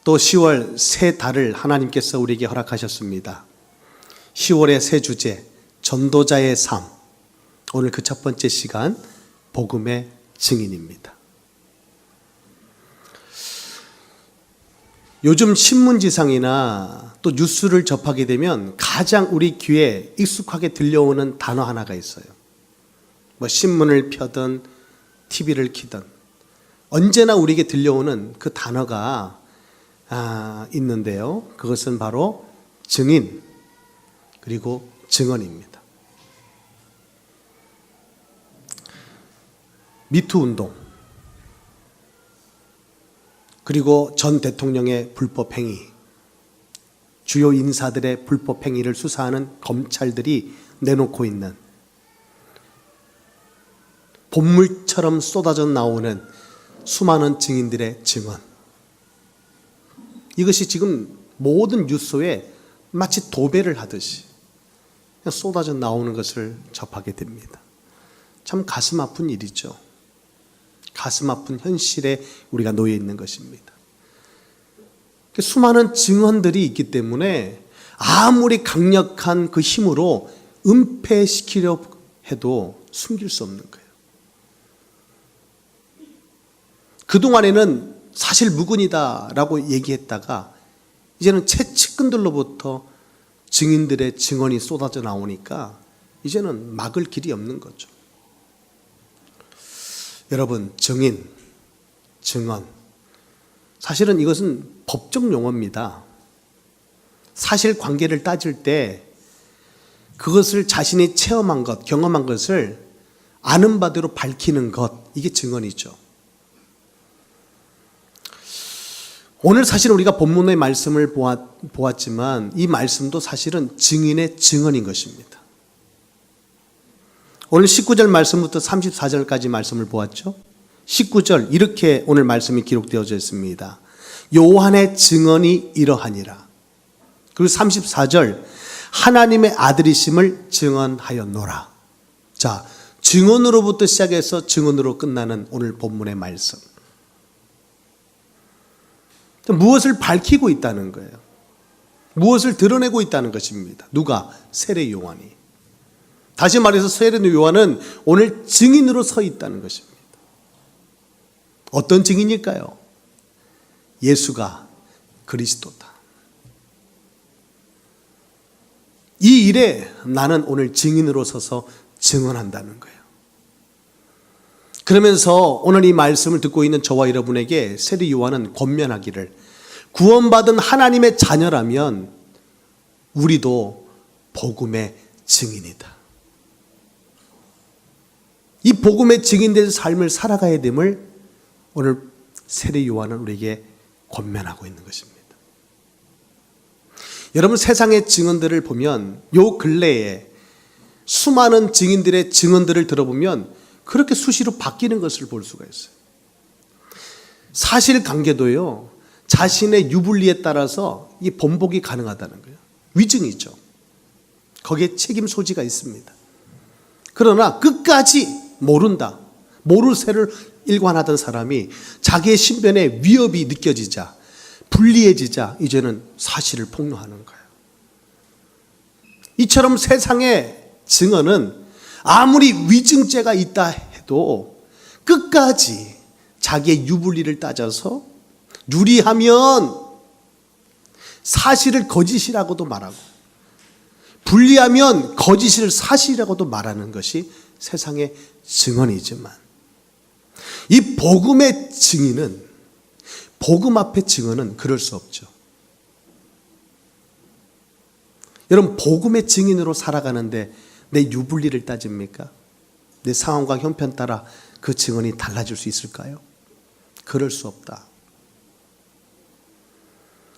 또 10월 새 달을 하나님께서 우리에게 허락하셨습니다. 10월의 새 주제, 전도자의 삶. 오늘 그 첫 번째 시간, 복음의 증인입니다. 요즘 신문지상이나 또 뉴스를 접하게 되면 가장 우리 귀에 익숙하게 들려오는 단어 하나가 있어요. 신문을 펴든 TV를 켜든 언제나 우리에게 들려오는 그 단어가 있는데요. 그것은 바로 증인 그리고 증언입니다. 미투 운동, 그리고 전 대통령의 불법 행위, 주요 인사들의 불법 행위를 수사하는 검찰들이 내놓고 있는 본물처럼 쏟아져 나오는 수많은 증인들의 증언. 이것이 지금 모든 뉴스에 마치 도배를 하듯이 쏟아져 나오는 것을 접하게 됩니다. 참 가슴 아픈 일이죠. 가슴 아픈 현실에 우리가 놓여 있는 것입니다. 수많은 증언들이 있기 때문에 아무리 강력한 그 힘으로 은폐시키려 해도 숨길 수 없는 거예요. 그동안에는 사실 무근이다라고 얘기했다가 이제는 채찍근들로부터 증인들의 증언이 쏟아져 나오니까 이제는 막을 길이 없는 거죠. 여러분, 증인, 증언, 사실은 이것은 법적 용어입니다. 사실관계를 따질 때 그것을 자신이 체험한 것, 경험한 것을 아는 바대로 밝히는 것, 이게 증언이죠. 오늘 사실 우리가 본문의 말씀을 보았지만 이 말씀도 사실은 증인의 증언인 것입니다. 오늘 19절 말씀부터 34절까지 말씀을 보았죠. 19절 이렇게 오늘 말씀이 기록되어져 있습니다. 요한의 증언이 이러하니라. 그리고 34절 하나님의 아들이심을 증언하였노라. 자, 증언으로부터 시작해서 증언으로 끝나는 오늘 본문의 말씀. 무엇을 밝히고 있다는 거예요. 무엇을 드러내고 있다는 것입니다. 누가? 세례 요한이. 다시 말해서 세례 요한은 오늘 증인으로 서 있다는 것입니다. 어떤 증인일까요? 예수가 그리스도다. 이 일에 나는 오늘 증인으로 서서 증언한다는 거예요. 그러면서 오늘 이 말씀을 듣고 있는 저와 여러분에게 세례 요한은 권면하기를, 구원받은 하나님의 자녀라면 우리도 복음의 증인이다. 이 복음의 증인된 삶을 살아가야 됨을 오늘 세례 요한은 우리에게 권면하고 있는 것입니다. 여러분, 세상의 증언들을 보면 요 근래에 수많은 증인들의 증언들을 들어보면 그렇게 수시로 바뀌는 것을 볼 수가 있어요. 사실관계도요, 자신의 유불리에 따라서 이 번복이 가능하다는 거예요. 위증이죠. 거기에 책임 소지가 있습니다. 그러나 끝까지 모른다, 모르쇠를 일관하던 사람이 자기의 신변에 위협이 느껴지자, 불리해지자 이제는 사실을 폭로하는 거예요. 이처럼 세상의 증언은 아무리 위증죄가 있다 해도 끝까지 자기의 유불리를 따져서 유리하면 사실을 거짓이라고도 말하고, 불리하면 거짓을 사실이라고도 말하는 것이 세상의 증언이지만, 이 복음의 증인은, 복음 앞의 증언은 그럴 수 없죠. 여러분, 복음의 증인으로 살아가는데 내 유불리를 따집니까? 내 상황과 형편 따라 그 증언이 달라질 수 있을까요? 그럴 수 없다.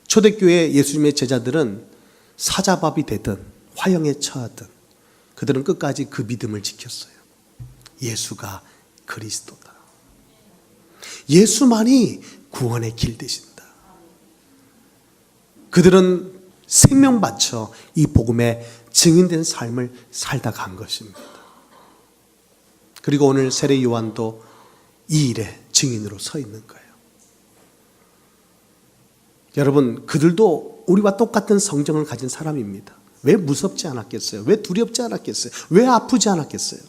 초대교회 예수님의 제자들은 사자밥이 되든 화형에 처하든 그들은 끝까지 그 믿음을 지켰어요. 예수가 그리스도다. 예수만이 구원의 길 되신다. 그들은 생명 바쳐 이 복음에 증인된 삶을 살다 간 것입니다. 그리고 오늘 세례 요한도 이 일에 증인으로 서 있는 거예요. 여러분, 그들도 우리와 똑같은 성정을 가진 사람입니다. 왜 무섭지 않았겠어요? 왜 두렵지 않았겠어요? 왜 아프지 않았겠어요?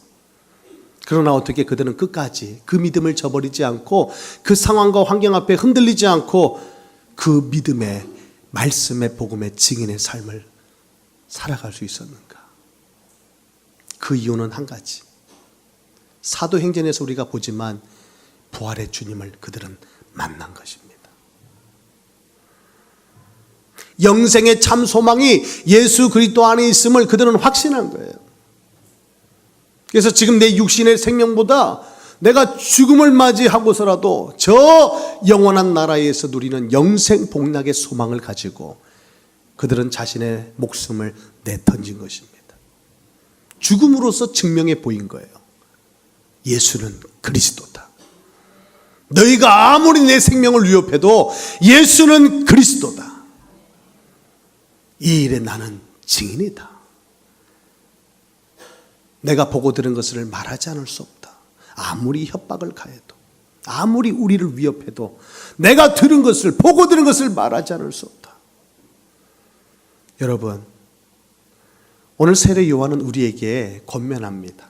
그러나 어떻게 그들은 끝까지 그 믿음을 저버리지 않고 그 상황과 환경 앞에 흔들리지 않고 그 믿음의 말씀의 복음의 증인의 삶을 살아갈 수 있었는가? 그 이유는 한 가지. 사도행전에서 우리가 보지만 부활의 주님을 그들은 만난 것입니다. 영생의 참 소망이 예수 그리스도 안에 있음을 그들은 확신한 거예요. 그래서 지금 내 육신의 생명보다 내가 죽음을 맞이하고서라도 저 영원한 나라에서 누리는 영생 복락의 소망을 가지고 그들은 자신의 목숨을 내던진 것입니다. 죽음으로써 증명해 보인 거예요. 예수는 그리스도다. 너희가 아무리 내 생명을 위협해도 예수는 그리스도다. 이 일에 나는 증인이다. 내가 보고 들은 것을 말하지 않을 수 없다. 아무리 협박을 가해도, 아무리 우리를 위협해도 내가 들은 것을, 보고 들은 것을 말하지 않을 수 없다. 여러분, 오늘 세례 요한은 우리에게 권면합니다.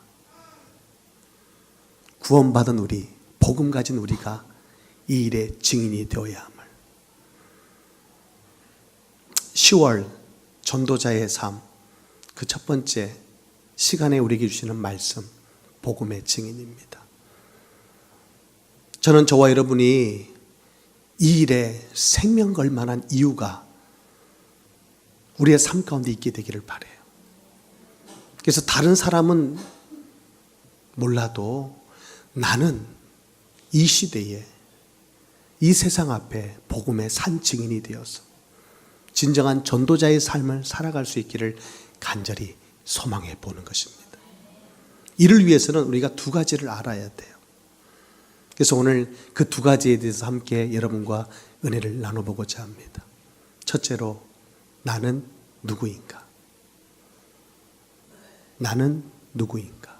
구원받은 우리, 복음 가진 우리가 이 일의 증인이 되어야 함을. 10월 전도자의 삶, 그 첫 번째 시간에 우리에게 주시는 말씀, 복음의 증인입니다. 저는 저와 여러분이 이 일에 생명 걸 만한 이유가 우리의 삶 가운데 있게 되기를 바라요. 그래서 다른 사람은 몰라도 나는 이 시대에, 이 세상 앞에 복음의 산 증인이 되어서 진정한 전도자의 삶을 살아갈 수 있기를 간절히 소망해 보는 것입니다. 이를 위해서는 우리가 두 가지를 알아야 돼요. 그래서 오늘 그 두 가지에 대해서 함께 여러분과 은혜를 나눠보고자 합니다. 첫째로, 나는 누구인가? 나는 누구인가?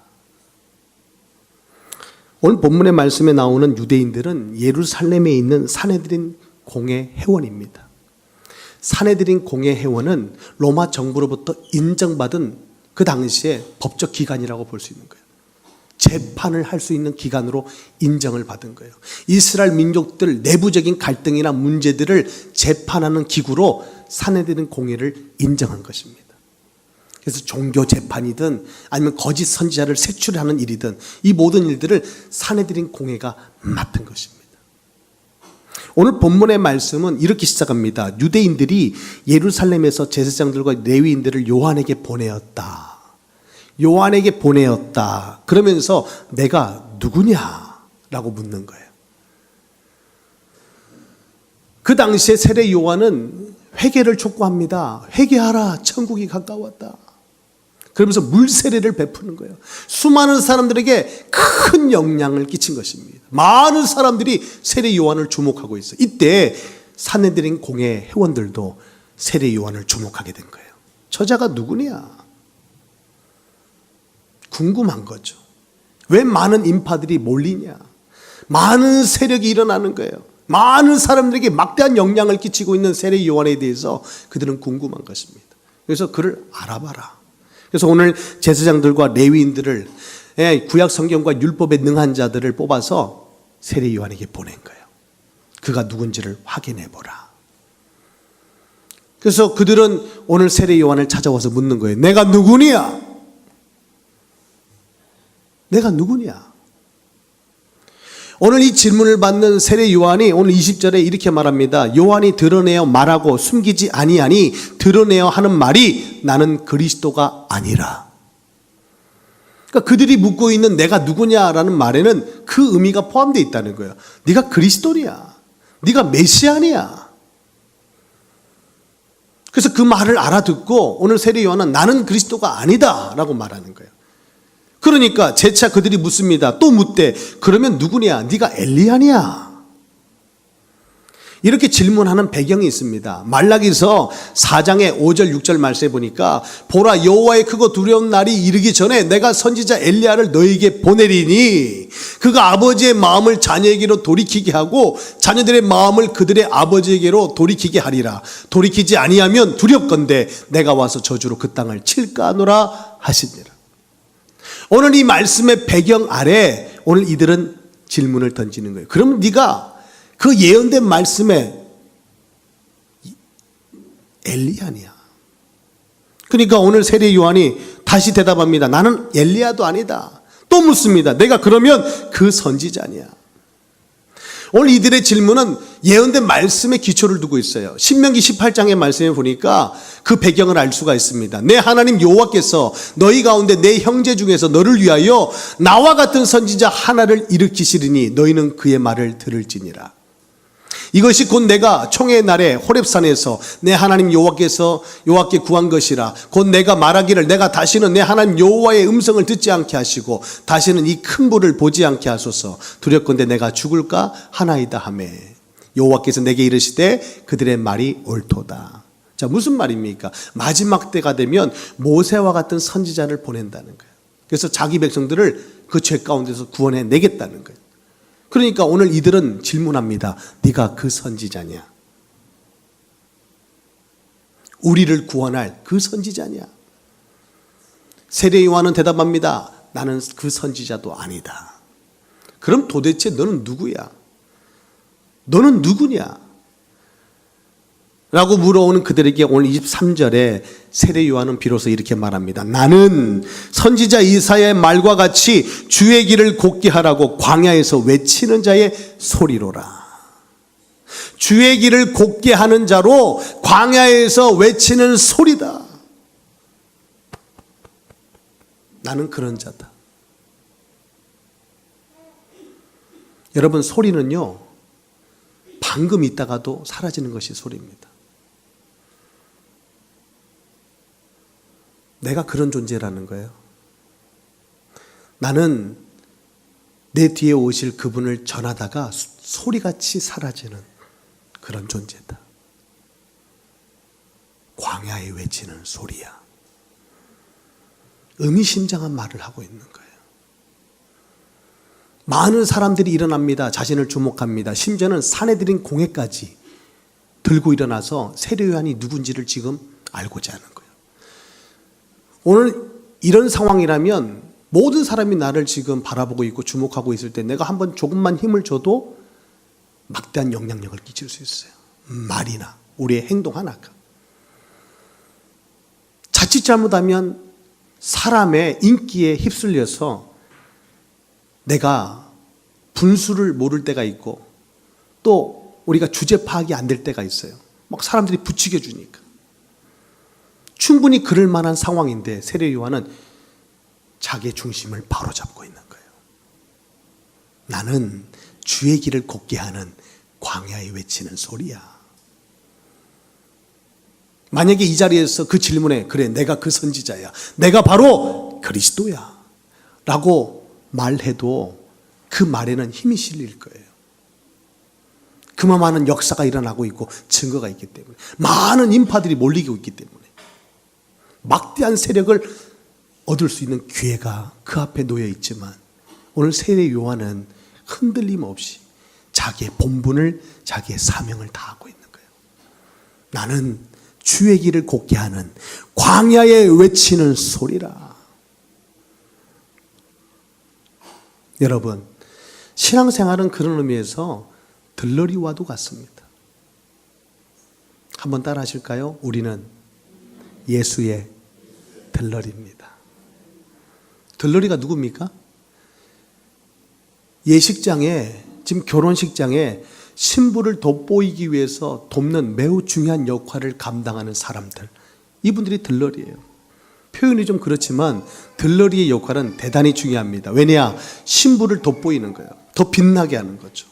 오늘 본문의 말씀에 나오는 유대인들은 예루살렘에 있는 산헤드린 공회 회원입니다. 산헤드린 공회 회원은 로마 정부로부터 인정받은 그 당시에 법적 기관이라고 볼 수 있는 거예요. 재판을 할 수 있는 기관으로 인정을 받은 거예요. 이스라엘 민족들 내부적인 갈등이나 문제들을 재판하는 기구로 산헤드린 공회를 인정한 것입니다. 그래서 종교 재판이든 아니면 거짓 선지자를 색출하는 일이든 이 모든 일들을 산헤드린 공회가 맡은 것입니다. 오늘 본문의 말씀은 이렇게 시작합니다. 유대인들이 예루살렘에서 제사장들과 레위인들을 요한에게 보내었다. 요한에게 보내었다. 그러면서 내가 누구냐라고 묻는 거예요. 그 당시에 세례 요한은 회개를 촉구합니다. 회개하라, 천국이 가까웠다. 그러면서 물세례를 베푸는 거예요. 수많은 사람들에게 큰 영향을 끼친 것입니다. 많은 사람들이 세례 요한을 주목하고 있어요. 이때 산헤드린 공회 회원들도 세례 요한을 주목하게 된 거예요. 저자가 누구냐? 궁금한 거죠. 왜 많은 인파들이 몰리냐? 많은 세력이 일어나는 거예요. 많은 사람들에게 막대한 영향을 끼치고 있는 세례 요한에 대해서 그들은 궁금한 것입니다. 그래서 그를 알아봐라. 그래서 오늘 제사장들과 레위인들을, 구약 성경과 율법에 능한 자들을 뽑아서 세례 요한에게 보낸 거예요. 그가 누군지를 확인해 보라. 그래서 그들은 오늘 세례 요한을 찾아와서 묻는 거예요. 내가 누구냐? 내가 누구냐? 오늘 이 질문을 받는 세례 요한이 오늘 20절에 이렇게 말합니다. 요한이 드러내어 말하고 숨기지 아니하니 드러내어 하는 말이 나는 그리스도가 아니라. 그러니까 그들이 묻고 있는 내가 누구냐라는 말에는 그 의미가 포함되어 있다는 거예요. 네가 그리스도냐? 네가 메시아냐? 그래서 그 말을 알아듣고 오늘 세례 요한은 나는 그리스도가 아니다 라고 말하는 거예요. 그러니까 재차 그들이 묻습니다. 또 묻되 그러면 누구냐? 네가 엘리야냐? 이렇게 질문하는 배경이 있습니다. 말라기서 4장의 5절 6절 말씀에 보니까 보라 여호와의 크고 두려운 날이 이르기 전에 내가 선지자 엘리야를 너에게 보내리니 그가 아버지의 마음을 자녀에게로 돌이키게 하고 자녀들의 마음을 그들의 아버지에게로 돌이키게 하리라. 돌이키지 아니하면 두렵건대 내가 와서 저주로 그 땅을 칠까 하노라 하시니라. 오늘 이 말씀의 배경 아래 오늘 이들은 질문을 던지는 거예요. 그럼 네가 그 예언된 말씀에 엘리야냐? 그러니까 오늘 세례 요한이 다시 대답합니다. 나는 엘리야도 아니다. 또 묻습니다. 내가 그러면 그 선지자냐? 오늘 이들의 질문은 예언된 말씀에 기초를 두고 있어요. 신명기 18장의 말씀에 보니까 그 배경을 알 수가 있습니다. 내 하나님 여호와께서 너희 가운데 내 형제 중에서 너를 위하여 나와 같은 선지자 하나를 일으키시리니 너희는 그의 말을 들을지니라. 이것이 곧 내가 총회의 날에 호렙산에서 내 하나님 여호와께 구한 것이라. 곧 내가 말하기를 내가 다시는 내 하나님 여호와의 음성을 듣지 않게 하시고 다시는 이 큰 불을 보지 않게 하소서. 두렵건대 내가 죽을까 하나이다 하매 여호와께서 내게 이르시되 그들의 말이 옳도다. 자, 무슨 말입니까? 마지막 때가 되면 모세와 같은 선지자를 보낸다는 거예요. 그래서 자기 백성들을 그 죄 가운데서 구원해 내겠다는 거예요. 그러니까 오늘 이들은 질문합니다. 네가 그 선지자냐? 우리를 구원할 그 선지자냐? 세례 요한은 대답합니다. 나는 그 선지자도 아니다. 그럼 도대체 너는 누구야? 너는 누구냐? 라고 물어오는 그들에게 오늘 23절에 세례 요한은 비로소 이렇게 말합니다. 나는 선지자 이사야의 말과 같이 주의 길을 곧게 하라고 광야에서 외치는 자의 소리로라. 주의 길을 곧게 하는 자로 광야에서 외치는 소리다. 나는 그런 자다. 여러분, 소리는요 방금 있다가도 사라지는 것이 소리입니다. 내가 그런 존재라는 거예요. 나는 내 뒤에 오실 그분을 전하다가 소리같이 사라지는 그런 존재다. 광야에 외치는 소리야. 의미심장한 말을 하고 있는 거예요. 많은 사람들이 일어납니다. 자신을 주목합니다. 심지어는 사내들인 공회까지 들고 일어나서 세례 요한이 누군지를 지금 알고자 하는 거예요. 오늘 이런 상황이라면 모든 사람이 나를 지금 바라보고 있고 주목하고 있을 때 내가 한번 조금만 힘을 줘도 막대한 영향력을 끼칠 수 있어요. 말이나 우리의 행동 하나가. 자칫 잘못하면 사람의 인기에 휩쓸려서 내가 분수를 모를 때가 있고 또 우리가 주제 파악이 안 될 때가 있어요. 막 사람들이 부추겨 주니까. 충분히 그럴 만한 상황인데 세례 요한은 자기의 중심을 바로잡고 있는 거예요. 나는 주의 길을 걷게 하는 광야에 외치는 소리야. 만약에 이 자리에서 그 질문에 그래 내가 그 선지자야, 내가 바로 그리스도야 라고 말해도 그 말에는 힘이 실릴 거예요. 그만한 역사가 일어나고 있고 증거가 있기 때문에, 많은 인파들이 몰리고 있기 때문에 막대한 세력을 얻을 수 있는 기회가 그 앞에 놓여 있지만 오늘 세례 요한은 흔들림 없이 자기의 본분을, 자기의 사명을 다하고 있는 거예요. 나는 주의 길을 곧게 하는 광야에 외치는 소리라. 여러분, 신앙생활은 그런 의미에서 들러리와도 같습니다. 한번 따라 하실까요? 우리는 예수의 들러리입니다. 들러리가 누굽니까? 예식장에, 지금 결혼식장에 신부를 돋보이기 위해서 돕는 매우 중요한 역할을 감당하는 사람들, 이분들이 들러리예요. 표현이 좀 그렇지만 들러리의 역할은 대단히 중요합니다. 왜냐? 신부를 돋보이는 거예요. 더 빛나게 하는 거죠.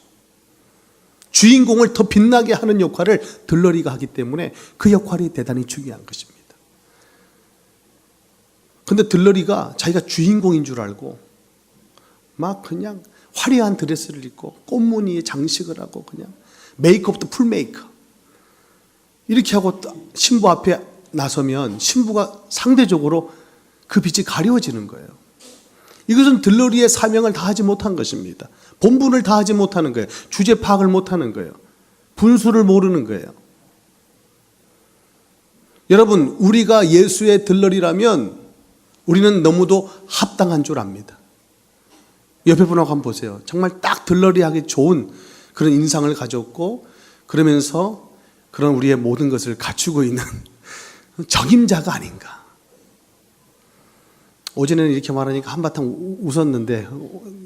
주인공을 더 빛나게 하는 역할을 들러리가 하기 때문에 그 역할이 대단히 중요한 것입니다. 근데 들러리가 자기가 주인공인 줄 알고 막 그냥 화려한 드레스를 입고 꽃무늬의 장식을 하고 그냥 메이크업도 풀 메이크업. 이렇게 하고 신부 앞에 나서면 신부가 상대적으로 그 빛이 가려워지는 거예요. 이것은 들러리의 사명을 다하지 못한 것입니다. 본분을 다하지 못하는 거예요. 주제 파악을 못하는 거예요. 분수를 모르는 거예요. 여러분, 우리가 예수의 들러리라면 우리는 너무도 합당한 줄 압니다. 옆에 분하고 한번 보세요. 정말 딱 들러리하기 좋은 그런 인상을 가졌고, 그러면서 그런 우리의 모든 것을 갖추고 있는 적임자가 아닌가. 어제는 이렇게 말하니까 한바탕 웃었는데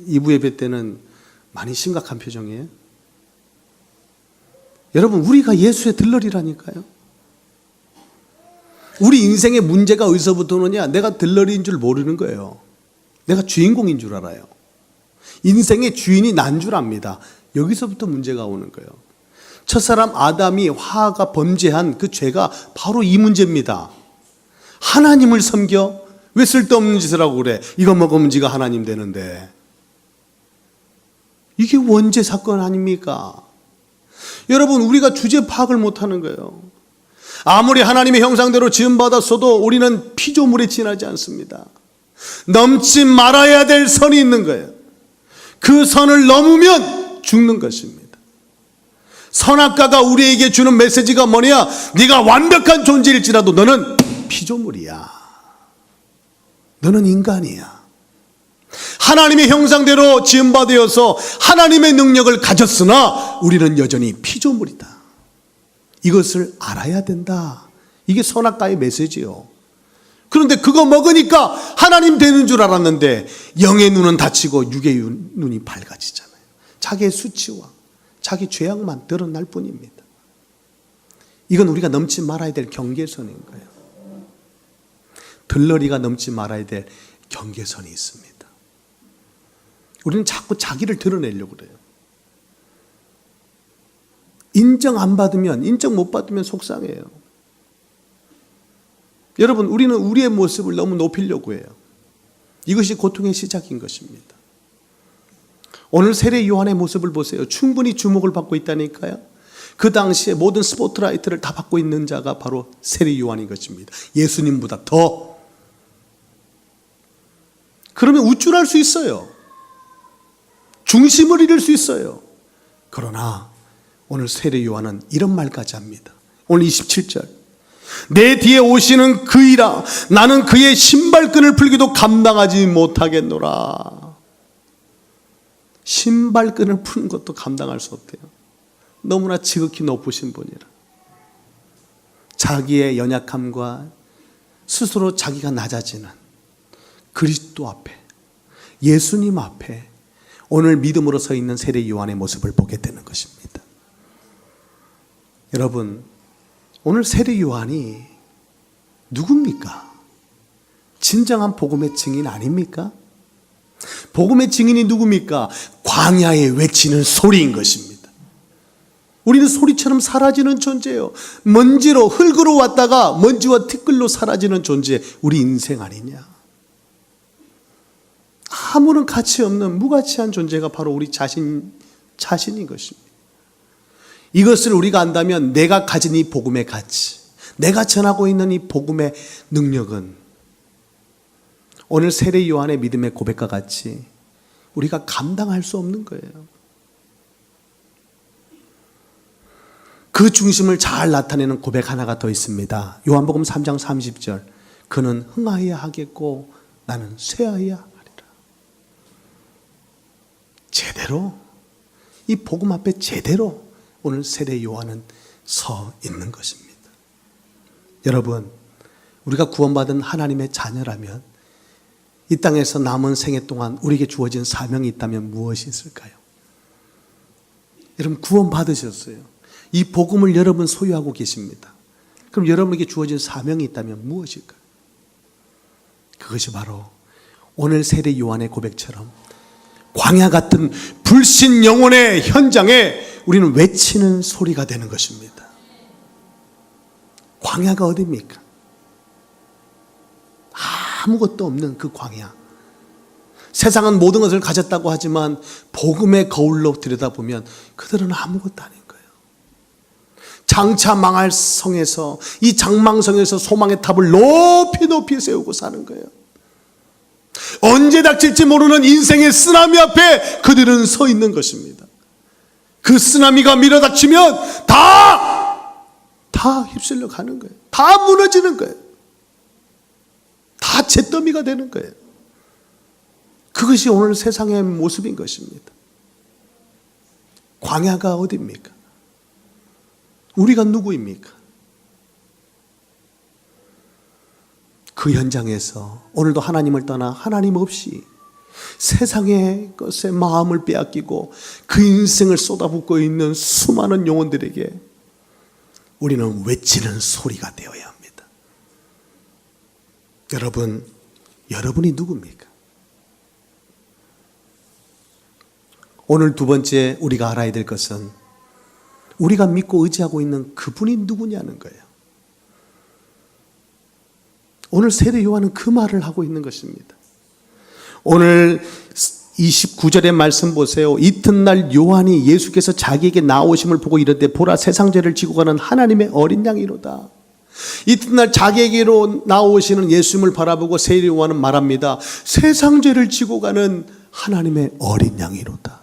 2부 예배 때는 많이 심각한 표정이에요. 여러분, 우리가 예수의 들러리라니까요. 우리 인생의 문제가 어디서부터 오느냐? 내가 들러리인 줄 모르는 거예요. 내가 주인공인 줄 알아요. 인생의 주인이 난 줄 압니다. 여기서부터 문제가 오는 거예요. 첫사람 아담이 화가 범죄한 그 죄가 바로 이 문제입니다. 하나님을 섬겨? 왜 쓸데없는 짓을 하고 그래? 이거 먹으면 지가 하나님 되는데. 이게 원죄 사건 아닙니까? 여러분, 우리가 주제 파악을 못하는 거예요. 아무리 하나님의 형상대로 지음받았어도 우리는 피조물에 지나지 않습니다. 넘지 말아야 될 선이 있는 거예요. 그 선을 넘으면 죽는 것입니다. 선악과가 우리에게 주는 메시지가 뭐냐? 네가 완벽한 존재일지라도 너는 피조물이야. 너는 인간이야. 하나님의 형상대로 지음받아서 하나님의 능력을 가졌으나 우리는 여전히 피조물이다. 이것을 알아야 된다. 이게 선악과의 메시지요. 그런데 그거 먹으니까 하나님 되는 줄 알았는데 영의 눈은 닫히고 육의 눈이 밝아지잖아요. 자기의 수치와 자기 죄악만 드러날 뿐입니다. 이건 우리가 넘지 말아야 될 경계선인 거예요. 들러리가 넘지 말아야 될 경계선이 있습니다. 우리는 자꾸 자기를 드러내려고 그래요. 인정 안 받으면, 인정 못 받으면 속상해요. 여러분, 우리는 우리의 모습을 너무 높이려고 해요. 이것이 고통의 시작인 것입니다. 오늘 세례 요한의 모습을 보세요. 충분히 주목을 받고 있다니까요. 그 당시에 모든 스포트라이트를 다 받고 있는 자가 바로 세례 요한인 것입니다. 예수님보다 더. 그러면 우쭐할 수 있어요. 중심을 잃을 수 있어요. 그러나 오늘 세례 요한은 이런 말까지 합니다. 오늘 27절. 내 뒤에 오시는 그이라 나는 그의 신발끈을 풀기도 감당하지 못하겠노라. 신발끈을 푸는 것도 감당할 수 없대요. 너무나 지극히 높으신 분이라. 자기의 연약함과 스스로 자기가 낮아지는 그리스도 앞에, 예수님 앞에 오늘 믿음으로 서 있는 세례 요한의 모습을 보게 되는 것입니다. 여러분, 오늘 세례 요한이 누굽니까? 진정한 복음의 증인 아닙니까? 복음의 증인이 누굽니까? 광야에 외치는 소리인 것입니다. 우리는 소리처럼 사라지는 존재예요. 먼지로, 흙으로 왔다가 먼지와 티끌로 사라지는 존재, 우리 인생 아니냐? 아무런 가치 없는 무가치한 존재가 바로 우리 자신인 것입니다. 이것을 우리가 안다면 내가 가진 이 복음의 가치, 내가 전하고 있는 이 복음의 능력은 오늘 세례 요한의 믿음의 고백과 같이 우리가 감당할 수 없는 거예요. 그 중심을 잘 나타내는 고백 하나가 더 있습니다. 요한복음 3장 30절. 그는 흥하여야 하겠고 나는 쇠하여야 하리라. 제대로 이 복음 앞에 제대로 오늘 세례 요한은 서 있는 것입니다. 여러분, 우리가 구원받은 하나님의 자녀라면 이 땅에서 남은 생애 동안 우리에게 주어진 사명이 있다면 무엇이 있을까요? 여러분, 구원받으셨어요. 이 복음을 여러분 소유하고 계십니다. 그럼 여러분에게 주어진 사명이 있다면 무엇일까요? 그것이 바로 오늘 세례 요한의 고백처럼 광야 같은 불신 영혼의 현장에 우리는 외치는 소리가 되는 것입니다. 광야가 어디입니까? 아무것도 없는 그 광야. 세상은 모든 것을 가졌다고 하지만 복음의 거울로 들여다보면 그들은 아무것도 아닌 거예요. 장차 망할 성에서, 이 장망성에서 소망의 탑을 높이 높이 세우고 사는 거예요. 언제 닥칠지 모르는 인생의 쓰나미 앞에 그들은 서 있는 것입니다. 그 쓰나미가 밀어닥치면 다 휩쓸려 가는 거예요. 다 무너지는 거예요. 다 잿더미가 되는 거예요. 그것이 오늘 세상의 모습인 것입니다. 광야가 어디입니까? 우리가 누구입니까? 그 현장에서 오늘도 하나님을 떠나 하나님 없이 세상의 것에 마음을 빼앗기고 그 인생을 쏟아붓고 있는 수많은 영혼들에게 우리는 외치는 소리가 되어야 합니다. 여러분이 누굽니까? 오늘 두 번째 우리가 알아야 될 것은 우리가 믿고 의지하고 있는 그분이 누구냐는 거예요. 오늘 세례 요한은 그 말을 하고 있는 것입니다. 오늘 29절의 말씀 보세요. 이튿날 요한이 예수께서 자기에게 나오심을 보고 이르되 보라 세상 죄를 지고 가는 하나님의 어린 양이로다. 이튿날 자기에게로 나오시는 예수님을 바라보고 세례 요한은 말합니다. 세상 죄를 지고 가는 하나님의 어린 양이로다.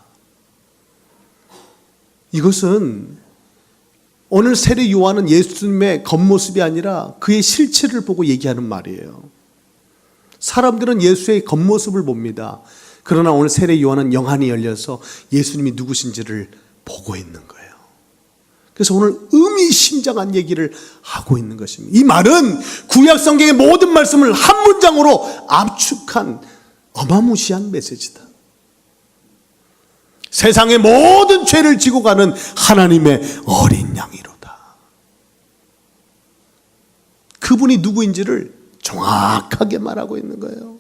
이것은 오늘 세례 요한은 예수님의 겉모습이 아니라 그의 실체를 보고 얘기하는 말이에요. 사람들은 예수의 겉모습을 봅니다. 그러나 오늘 세례 요한은 영안이 열려서 예수님이 누구신지를 보고 있는 거예요. 그래서 오늘 의미심장한 얘기를 하고 있는 것입니다. 이 말은 구약 성경의 모든 말씀을 한 문장으로 압축한 어마무시한 메시지다. 세상의 모든 죄를 지고 가는 하나님의 어린 양이로다. 그분이 누구인지를 정확하게 말하고 있는 거예요.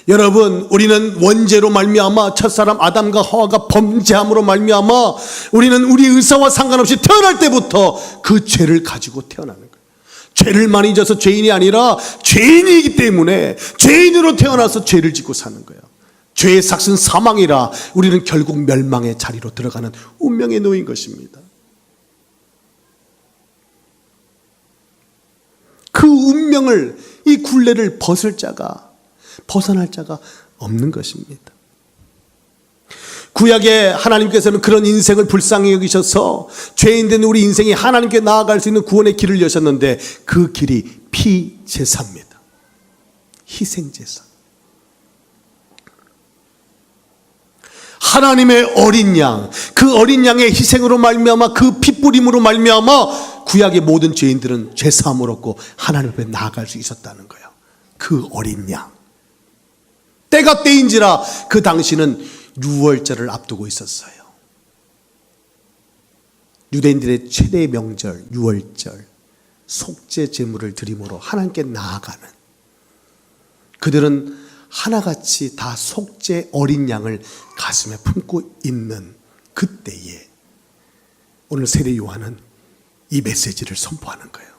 여러분, 우리는 원죄로 말미암아 첫사람 아담과 하와가 범죄함으로 말미암아 우리는 우리 의사와 상관없이 태어날 때부터 그 죄를 가지고 태어나는 거예요. 죄를 많이 져서 죄인이 아니라 죄인이기 때문에 죄인으로 태어나서 죄를 짓고 사는 거예요. 죄의 삭은 사망이라 우리는 결국 멸망의 자리로 들어가는 운명에 놓인 것입니다. 그 운명을, 이 굴레를 벗어날 자가 없는 것입니다. 구약에 하나님께서는 그런 인생을 불쌍히 여기셔서 죄인된 우리 인생이 하나님께 나아갈 수 있는 구원의 길을 여셨는데 그 길이 피제사입니다. 희생제사. 하나님의 어린 양, 그 어린 양의 희생으로 말미암아 그 핏부림으로 말미암아 구약의 모든 죄인들은 죄사함을 얻고 하나님 앞에 나아갈 수 있었다는 거예요. 그 어린 양. 때가 때인지라 그 당시는 유월절을 앞두고 있었어요. 유대인들의 최대의 명절 유월절, 속죄 제물을 드림으로 하나님께 나아가는, 그들은 하나같이 다 속죄 어린 양을 가슴에 품고 있는 그때에 오늘 세례 요한은 이 메시지를 선포하는 거예요.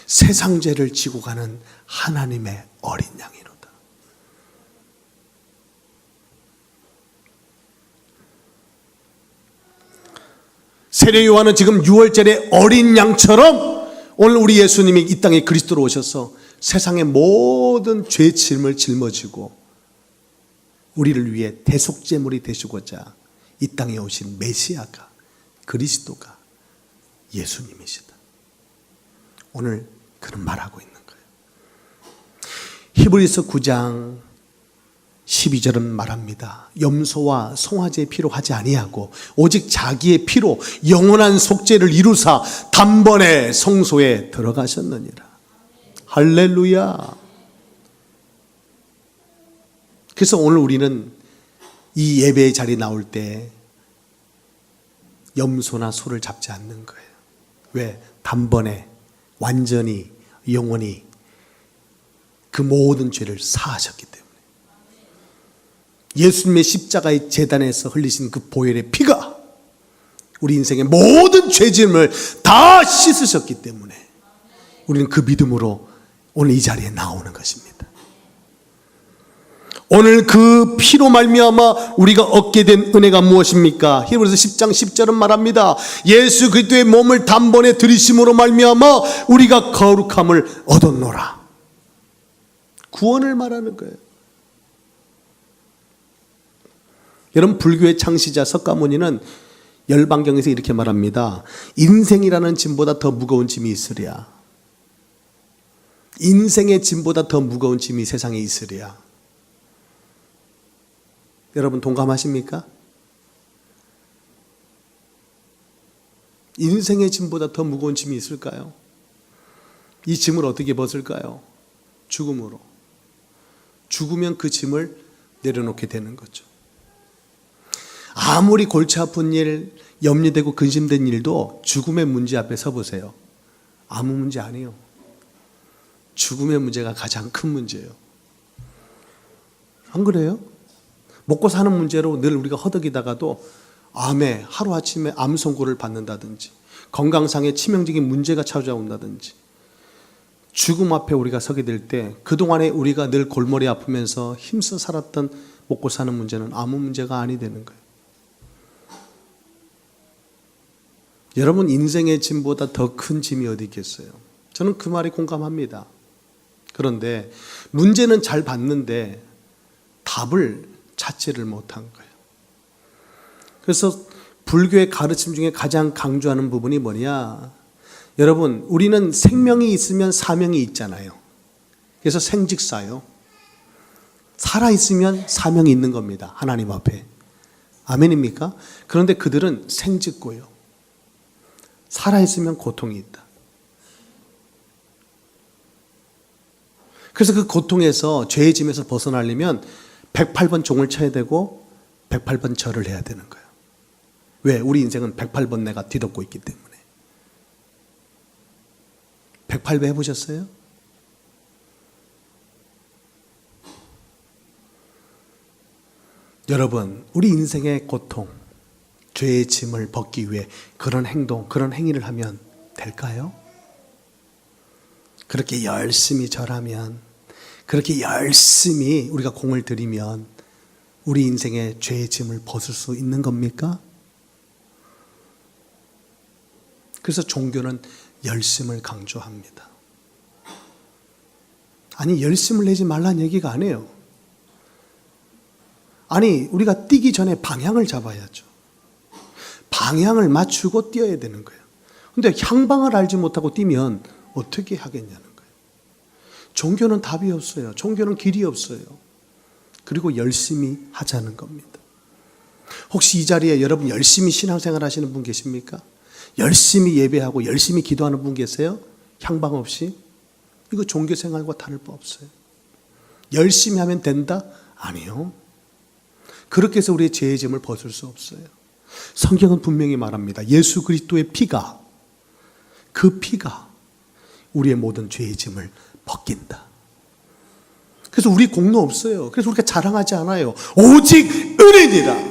세상 죄를 지고 가는 하나님의 어린 양이로다. 세례 요한은 지금 유월절의 어린 양처럼 오늘 우리 예수님이 이 땅에 그리스도로 오셔서 세상의 모든 죄 짐을 짊어지고 우리를 위해 대속제물이 되시고자 이 땅에 오신 메시아가, 그리스도가 예수님이시다. 오늘 그런 말하고 있는 거예요. 히브리서 9장 12절은 말합니다. 염소와 송아지의 피로 하지 아니하고 오직 자기의 피로 영원한 속죄를 이루사 단번에 성소에 들어가셨느니라. 할렐루야. 그래서 오늘 우리는 이 예배의 자리에 나올 때 염소나 소를 잡지 않는 거예요. 왜? 단번에 완전히 영원히 그 모든 죄를 사하셨기 때문에. 예수님의 십자가의 제단에서 흘리신 그 보혈의 피가 우리 인생의 모든 죄짐을 다 씻으셨기 때문에 우리는 그 믿음으로 오늘 이 자리에 나오는 것입니다. 오늘 그 피로 말미암아 우리가 얻게 된 은혜가 무엇입니까? 히브리서 10장 10절은 말합니다. 예수 그리스도의 몸을 단번에 들이심으로 말미암아 우리가 거룩함을 얻었노라. 구원을 말하는 거예요. 여러분, 불교의 창시자 석가모니는 열반경에서 이렇게 말합니다. 인생이라는 짐보다 더 무거운 짐이 있으랴. 인생의 짐보다 더 무거운 짐이 세상에 있으랴. 여러분 동감하십니까? 인생의 짐보다 더 무거운 짐이 있을까요? 이 짐을 어떻게 벗을까요? 죽음으로. 죽으면 그 짐을 내려놓게 되는 거죠. 아무리 골치 아픈 일, 염려되고 근심된 일도 죽음의 문제 앞에 서보세요. 아무 문제 아니에요. 죽음의 문제가 가장 큰 문제예요. 안 그래요? 먹고 사는 문제로 늘 우리가 허덕이다가도 암에 하루아침에 암 선고를 받는다든지 건강상의 치명적인 문제가 찾아온다든지 죽음 앞에 우리가 서게 될 때 그동안에 우리가 늘 골머리 아프면서 힘써 살았던 먹고 사는 문제는 아무 문제가 아니 되는 거예요. 여러분, 인생의 짐보다 더 큰 짐이 어디 있겠어요? 저는 그 말에 공감합니다. 그런데 문제는 잘 봤는데 답을 찾지를 못한 거예요. 그래서 불교의 가르침 중에 가장 강조하는 부분이 뭐냐? 여러분, 우리는 생명이 있으면 사명이 있잖아요. 그래서 생직사요. 살아있으면 사명이 있는 겁니다. 하나님 앞에. 아멘입니까? 그런데 그들은 생직고요. 살아있으면 고통이 있다. 그래서 그 고통에서, 죄의 짐에서 벗어나려면 108번 종을 쳐야 되고 108번 절을 해야 되는 거예요. 왜? 우리 인생은 108번 내가 뒤덮고 있기 때문에. 108배 해보셨어요? 여러분, 우리 인생의 고통, 죄의 짐을 벗기 위해 그런 행동, 그런 행위를 하면 될까요? 그렇게 열심히 절하면, 그렇게 열심히 우리가 공을 들이면 우리 인생의 죄의 짐을 벗을 수 있는 겁니까? 그래서 종교는 열심을 강조합니다. 아니, 열심을 내지 말라는 얘기가 아니에요. 아니, 우리가 뛰기 전에 방향을 잡아야죠. 방향을 맞추고 뛰어야 되는 거예요. 근데 향방을 알지 못하고 뛰면 어떻게 하겠냐는 거예요. 종교는 답이 없어요. 종교는 길이 없어요. 그리고 열심히 하자는 겁니다. 혹시 이 자리에 여러분 열심히 신앙생활 하시는 분 계십니까? 열심히 예배하고 열심히 기도하는 분 계세요? 향방 없이? 이거 종교생활과 다를 바 없어요. 열심히 하면 된다? 아니요. 그렇게 해서 우리의 죄의 짐을 벗을 수 없어요. 성경은 분명히 말합니다. 예수 그리스도의 피가, 그 피가 우리의 모든 죄의 짐을 벗긴다. 그래서 우리 공로 없어요. 그래서 우리가 자랑하지 않아요. 오직 은혜니라.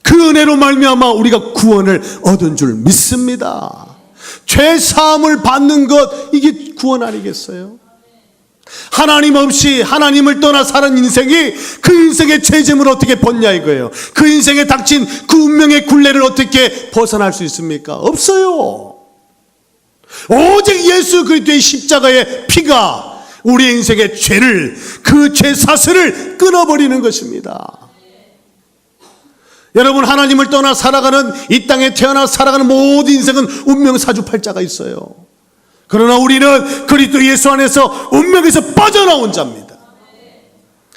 그 은혜로 말미암아 우리가 구원을 얻은 줄 믿습니다. 죄 사함을 받는 것, 이게 구원 아니겠어요? 하나님 없이 하나님을 떠나 사는 인생이 그 인생의 죄짐을 어떻게 벗냐 이거예요. 그 인생에 닥친 그 운명의 굴레를 어떻게 벗어날 수 있습니까? 없어요. 오직 예수 그리스도의 십자가의 피가 우리 인생의 죄를, 그 죄 사슬을 끊어버리는 것입니다. 여러분, 하나님을 떠나 살아가는, 이 땅에 태어나 살아가는 모든 인생은 운명 사주팔자가 있어요. 그러나 우리는 그리스도 예수 안에서 운명에서 빠져나온 자입니다.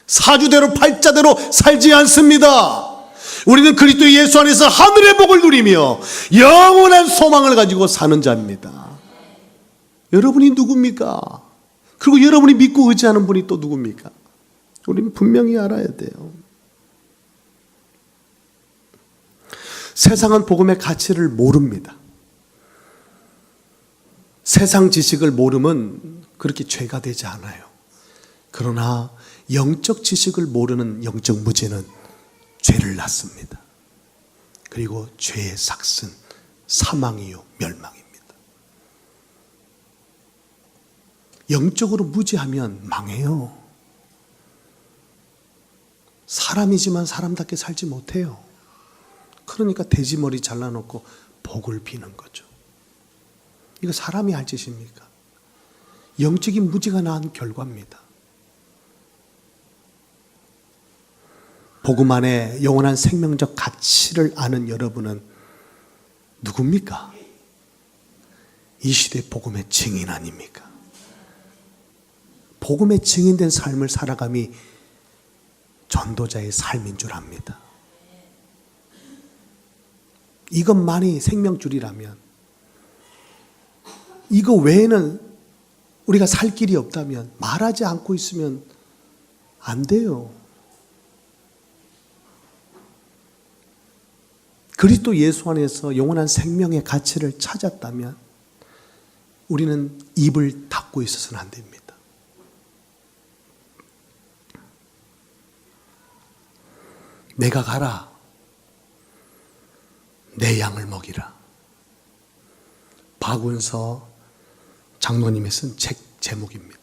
사주대로 팔자대로 살지 않습니다. 우리는 그리스도 예수 안에서 하늘의 복을 누리며 영원한 소망을 가지고 사는 자입니다. 여러분이 누굽니까? 그리고 여러분이 믿고 의지하는 분이 또 누굽니까? 우리는 분명히 알아야 돼요. 세상은 복음의 가치를 모릅니다. 세상 지식을 모르면 그렇게 죄가 되지 않아요. 그러나 영적 지식을 모르는 영적 무지는 죄를 낳습니다. 그리고 죄의 삭슨, 사망이요 멸망입니다. 영적으로 무지하면 망해요. 사람이지만 사람답게 살지 못해요. 그러니까 돼지머리 잘라놓고 복을 비는 거죠. 이거 사람이 할 짓입니까? 영적인 무지가 낳은 결과입니다. 복음 안에 영원한 생명적 가치를 아는 여러분은 누굽니까? 이 시대 복음의 증인 아닙니까? 복음의 증인된 삶을 살아감이 전도자의 삶인 줄 압니다. 이것만이 생명줄이라면, 이거 외에는 우리가 살 길이 없다면, 말하지 않고 있으면 안 돼요. 그리스도 예수 안에서 영원한 생명의 가치를 찾았다면 우리는 입을 닫고 있어서는 안 됩니다. 내가 가라. 내 양을 먹이라. 박운서 장로님이 쓴 책 제목입니다.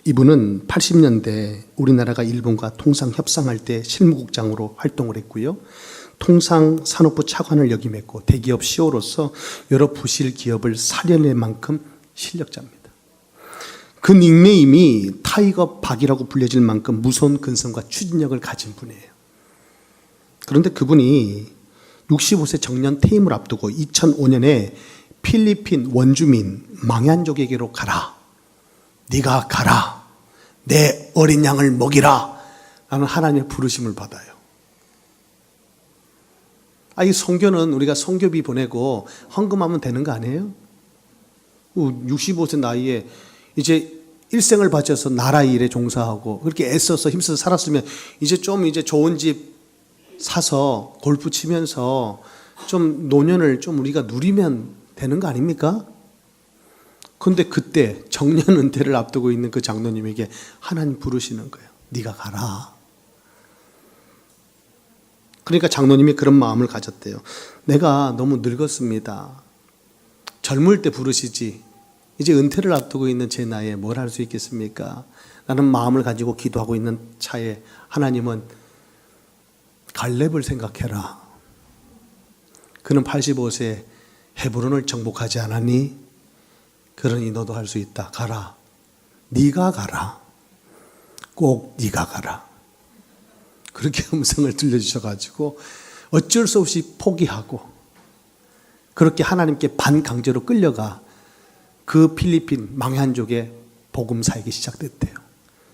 이분은 80년대 우리나라가 일본과 통상 협상할 때 실무국장으로 활동을 했고요. 통상산업부 차관을 역임했고 대기업 CEO로서 여러 부실 기업을 살려낼 만큼 실력자입니다. 그 닉네임이 타이거 박이라고 불려질 만큼 무서운 근성과 추진력을 가진 분이에요. 그런데 그분이 65세 정년 퇴임을 앞두고 2005년에 필리핀 원주민 망얀족에게로 가라. 네가 가라. 내 어린 양을 먹이라. 라는 하나님의 부르심을 받아요. 이 선교는 우리가 선교비 보내고 헌금하면 되는 거 아니에요? 65세 나이에 이제 일생을 바쳐서 나라 일에 종사하고 그렇게 애써서 힘써서 살았으면 이제 좋은 집 사서 골프 치면서 좀 노년을 좀 우리가 누리면 되는 거 아닙니까? 그런데 그때 정년 은퇴를 앞두고 있는 그 장로님에게 하나님 부르시는 거예요. 네가 가라. 그러니까 장로님이 그런 마음을 가졌대요. 내가 너무 늙었습니다. 젊을 때 부르시지 이제 은퇴를 앞두고 있는 제 나이에 뭘 할 수 있겠습니까? 라는 마음을 가지고 기도하고 있는 차에 하나님은 갈렙을 생각해라. 그는 85세 헤브론을 정복하지 않았니? 그러니 너도 할 수 있다. 가라. 네가 가라. 꼭 네가 가라. 그렇게 음성을 들려주셔가지고 어쩔 수 없이 포기하고 그렇게 하나님께 반강제로 끌려가 그 필리핀 망얀족의 복음 사역이 시작됐대요.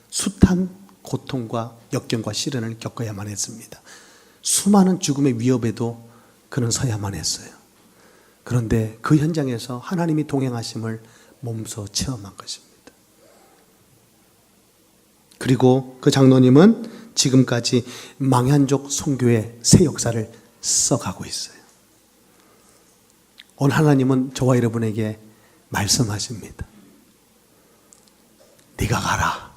숱한 고통과 역경과 시련을 겪어야만 했습니다. 수많은 죽음의 위협에도 그는 서야만 했어요. 그런데 그 현장에서 하나님이 동행하심을 몸소 체험한 것입니다. 그리고 그 장로님은 지금까지 망얀족 선교의 새 역사를 써가고 있어요. 오늘 하나님은 저와 여러분에게 말씀하십니다. 네가 가라.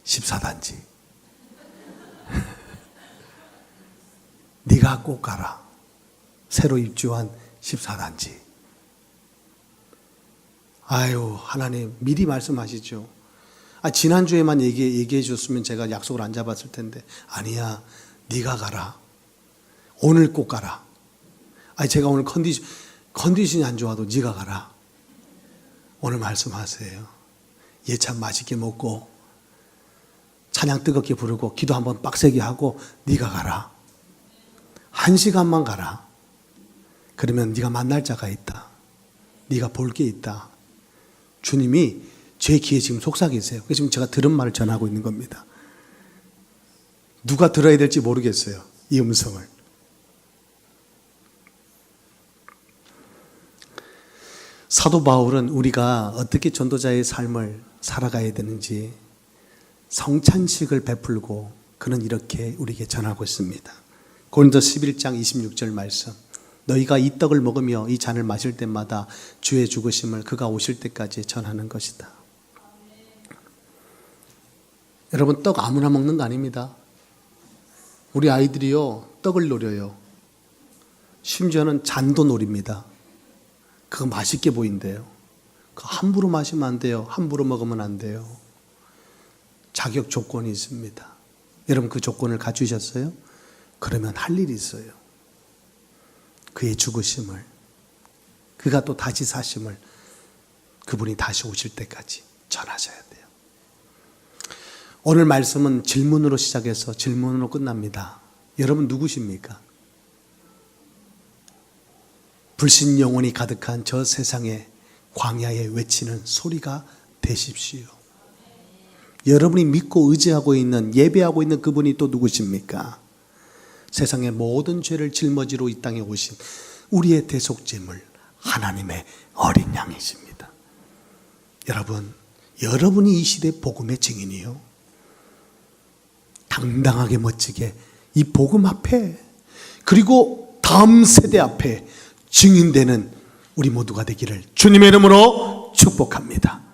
14단지. 네가 꼭 가라. 새로 입주한 14단지. 하나님 미리 말씀하시죠. 지난주에만 얘기해 줬으면 제가 약속을 안 잡았을 텐데. 아니야. 네가 가라. 오늘 꼭 가라. 제가 오늘 컨디션이 안 좋아도 네가 가라. 오늘 말씀하세요. 예찬 맛있게 먹고 찬양 뜨겁게 부르고 기도 한번 빡세게 하고 네가 가라. 1시간만 가라. 그러면 네가 만날 자가 있다. 네가 볼 게 있다. 주님이 제 귀에 지금 속삭이세요. 그래서 지금 제가 들은 말을 전하고 있는 겁니다. 누가 들어야 될지 모르겠어요. 이 음성을. 사도 바울은 우리가 어떻게 전도자의 삶을 살아가야 되는지 성찬식을 베풀고 그는 이렇게 우리에게 전하고 있습니다. 고린도 11장 26절 말씀. 너희가 이 떡을 먹으며 이 잔을 마실 때마다 주의 죽으심을 그가 오실 때까지 전하는 것이다. 여러분, 떡 아무나 먹는 거 아닙니다. 우리 아이들이요, 떡을 노려요. 심지어는 잔도 노립니다. 그거 맛있게 보인대요. 그거 함부로 마시면 안 돼요. 함부로 먹으면 안 돼요. 자격 조건이 있습니다. 여러분 그 조건을 갖추셨어요? 그러면 할 일이 있어요. 그의 죽으심을, 그가 또 다시 사심을 그분이 다시 오실 때까지 전하셔야 돼요. 오늘 말씀은 질문으로 시작해서 질문으로 끝납니다. 여러분 누구십니까? 불신 영혼이 가득한 저 세상의 광야에 외치는 소리가 되십시오. 여러분이 믿고 의지하고 있는, 예배하고 있는 그분이 또 누구십니까? 세상의 모든 죄를 짊어지러 이 땅에 오신 우리의 대속제물 하나님의 어린 양이십니다. 여러분, 여러분이 이 시대 복음의 증인이요. 당당하게 멋지게 이 복음 앞에, 그리고 다음 세대 앞에 증인되는 우리 모두가 되기를 주님의 이름으로 축복합니다.